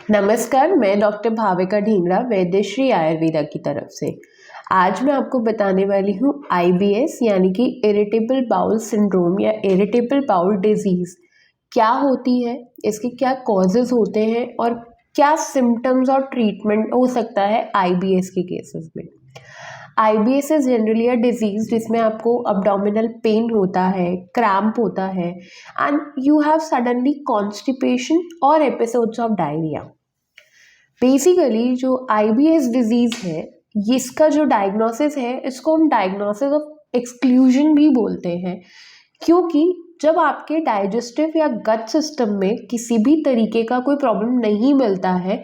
नमस्कार, मैं डॉक्टर भाविका ढींगरा वैद्यश्री आयुर्वेदा की तरफ से। आज मैं आपको बताने वाली हूँ आईबीएस यानी कि इरिटेबल बाउल सिंड्रोम या इरिटेबल बाउल डिजीज़ क्या होती है, इसके क्या कॉजेज़ होते हैं और क्या सिम्टम्स और ट्रीटमेंट हो सकता है आईबीएस के केसेस में। IBS is generally a disease जिसमें आपको abdominal पेन होता है, क्रैम्प होता है and you have suddenly constipation और एपिसोड्स ऑफ डायरिया। बेसिकली जो आईबीएस डिजीज है, इसका जो डायग्नोसिस है, इसको हम डायग्नोसिस ऑफ एक्सक्लूजन भी बोलते हैं, क्योंकि जब आपके डाइजेस्टिव या गट सिस्टम में किसी भी तरीके का कोई प्रॉब्लम नहीं मिलता है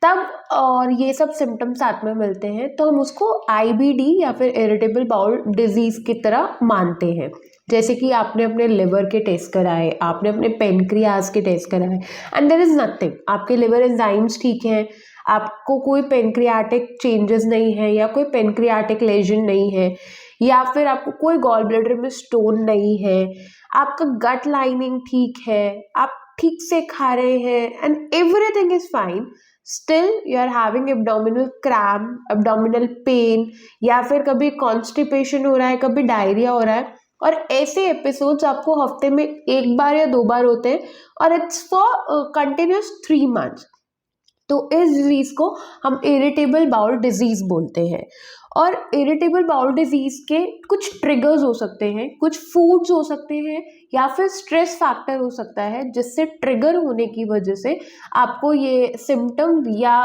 तब और ये सब सिम्टम्स साथ में मिलते हैं तो हम उसको आईबीडी या फिर इरिटेबल बाउल डिजीज की तरह मानते हैं। जैसे कि आपने अपने लिवर के टेस्ट कराए, आपने अपने पेनक्रियाज के टेस्ट कराए एंड देयर इज नथिंग, आपके लिवर एंजाइम्स ठीक हैं, आपको कोई पेनक्रियाटिक चेंजेस नहीं है या कोई पेनक्रियाटिक लेजन नहीं है या फिर आपको कोई गॉल ब्लैडर में स्टोन नहीं है, आपका गट लाइनिंग ठीक है, आप ठीक से खा रहे हैं and everything is fine, still you are having abdominal cramp, abdominal pain या फिर कभी कॉन्स्टिपेशन हो रहा है, कभी डायरिया हो रहा है और ऐसे एपिसोड्स आपको हफ्ते में एक बार या दो बार होते हैं और इट्स फॉर कंटिन्यूस 3 मंथ्स। तो इस डिजीज को हम इरिटेबल बाउल डिजीज बोलते हैं। और इरिटेबल बाउल डिजीज के कुछ ट्रिगर्स हो सकते हैं, कुछ फूड्स हो सकते हैं या फिर स्ट्रेस फैक्टर हो सकता है जिससे ट्रिगर होने की वजह से आपको ये सिम्टम या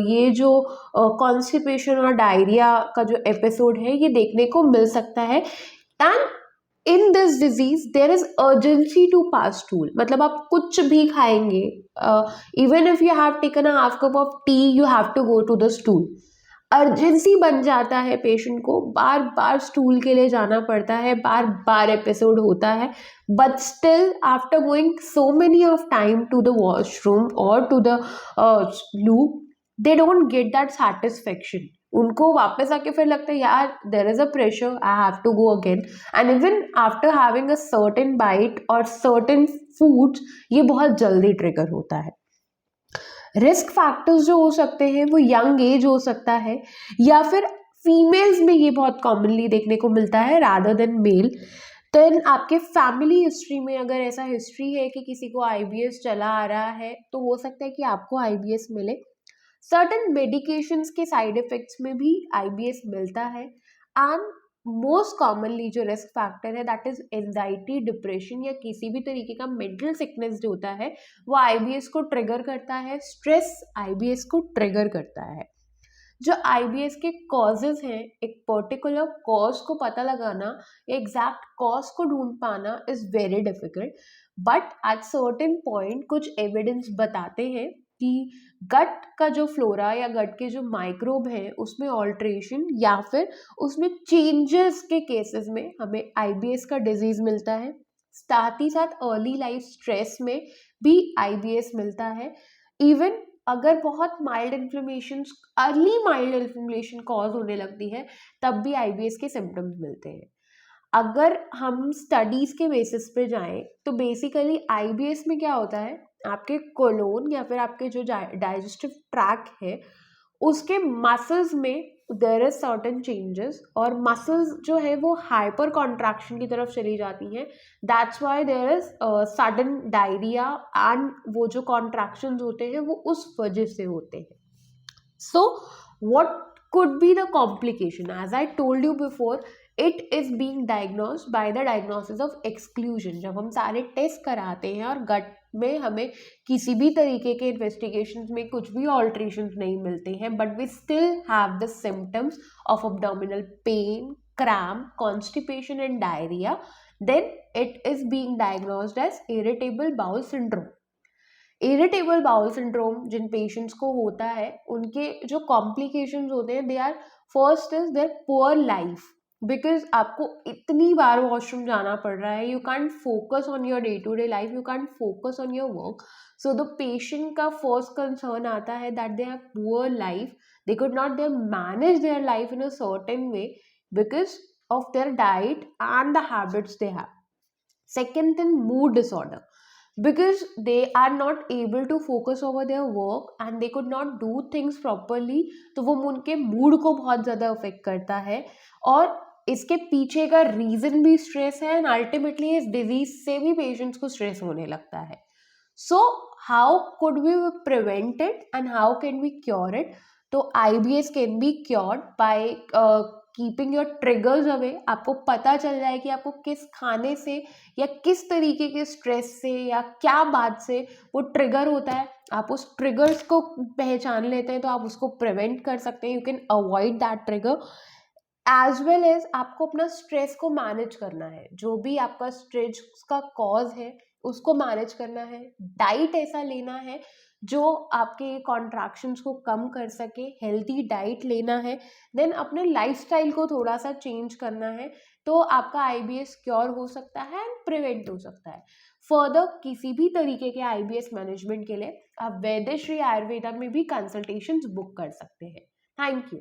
ये जो कॉन्स्टिपेशन और डायरिया का जो एपिसोड है ये देखने को मिल सकता है। And in this disease there is urgency to pass stool, मतलब आप कुछ भी खाएंगे, even if you have taken a half cup of tea you have to go to the stool. Urgency बन जाता है, पेशेंट को बार बार स्टूल के लिए जाना पड़ता है, बार बार एपिसोड होता है, but still after going so many of time to the washroom और to the loo they don't get that satisfaction. उनको वापस आके फिर लगता है यार there is a pressure, I have to go again and even after having a certain bite और certain foods ये बहुत जल्दी ट्रिगर होता है। रिस्क फैक्टर्स जो हो सकते हैं वो यंग एज हो सकता है या फिर फीमेल्स में ये बहुत कॉमनली देखने को मिलता है रादर देन मेल। देन आपके फैमिली हिस्ट्री में अगर ऐसा हिस्ट्री है कि किसी को आईबीएस चला आ रहा है तो हो सकता है कि आपको आईबीएस मिले। सर्टेन मेडिकेशंस के साइड इफेक्ट्स में भी आईबीएस मिलता है एंड मोस्ट कॉमनली जो रिस्क फैक्टर है दैट इज एंजाइटी, डिप्रेशन या किसी भी तरीके का मेंटल सिकनेस जो होता है वो आईबीएस को ट्रिगर करता है, स्ट्रेस आईबीएस को ट्रिगर करता है। जो आईबीएस के कॉजेज हैं, एक पर्टिकुलर कॉज को पता लगाना या एग्जैक्ट कॉज को ढूंढ पाना is very difficult, but at certain point कुछ एविडेंस बताते हैं कि गट का जो फ्लोरा या गट के जो माइक्रोब हैं उसमें ऑल्ट्रेशन या फिर उसमें चेंजेस के केसेस में हमें आईबीएस का डिजीज मिलता है। साथ ही साथ अर्ली लाइफ स्ट्रेस में भी आईबीएस मिलता है। इवन अगर बहुत mild inflammation, early mild inflammation cause होने लगती है तब भी आईबीएस के सिम्टम्स मिलते हैं। अगर हम स्टडीज के बेसिस पे जाएं तो बेसिकली आईबीएस में क्या होता है, आपके कोलोन या फिर आपके जो डाइजेस्टिव ट्रैक है उसके मसल्स में देयर इज सर्टेन चेंजेस और मसल्स जो है वो हाइपर कॉन्ट्रैक्शन की तरफ चली जाती हैं। That's why there is sudden diarrhoea and वो जो कॉन्ट्रैक्शंस होते हैं वो उस वजह से होते हैं। So what could be the complication? As I told you before, it is being diagnosed by the diagnosis of exclusion। जब हम सारे टेस्ट कराते हैं और गट में हमें किसी भी तरीके के इन्वेस्टिगेशंस में कुछ भी ऑल्ट्रेशंस नहीं मिलते हैं but we still have the symptoms of abdominal pain, cramp, constipation and diarrhoea, then it is being diagnosed as irritable bowel syndrome। Irritable bowel syndrome जिन पेशेंट्स को होता है उनके जो कॉम्प्लिकेशंस होते हैं, they are first is their poor life, because आपको इतनी बार वॉशरूम जाना पड़ रहा है, you can't focus on your day to day life, you can't focus on your work. So the patient का फर्स्ट कंसर्न आता है that they have poor life, they could not they manage their life in a certain way because of their diet and the habits they have. Second thing, mood disorder. because they are not able to focus over their work and they could not do things properly, तो वो उनके mood को बहुत ज़्यादा affect करता है। और इसके पीछे का रीज़न भी स्ट्रेस है एंड अल्टीमेटली इस डिजीज से भी पेशेंट्स को स्ट्रेस होने लगता है। So how could we prevent it and how can we cure it? तो IBS can be cured by keeping your triggers away. आपको पता चल जाए कि आपको किस खाने से या किस तरीके के स्ट्रेस से या क्या बात से वो ट्रिगर होता है। आप उस ट्रिगर्स को पहचान लेते हैं तो आप उसको प्रिवेंट कर सकते हैं। You can avoid that trigger as well as आपको अपना स्ट्रेस को मैनेज करना है। जो भी आपका स्ट्रेस का कॉज है उसको मैनेज करना है। डाइट ऐसा लेना है जो आपके कॉन्ट्रैक्शंस को कम कर सके, हेल्दी डाइट लेना है। देन अपने लाइफस्टाइल को थोड़ा सा चेंज करना है, तो आपका IBS क्योर हो सकता है एंड प्रिवेंट हो सकता है। फर्दर किसी भी तरीके के IBS मैनेजमेंट के लिए आप वैद्यश्री आयुर्वेदा में भी कंसल्टेशंस बुक कर सकते हैं। Thank you.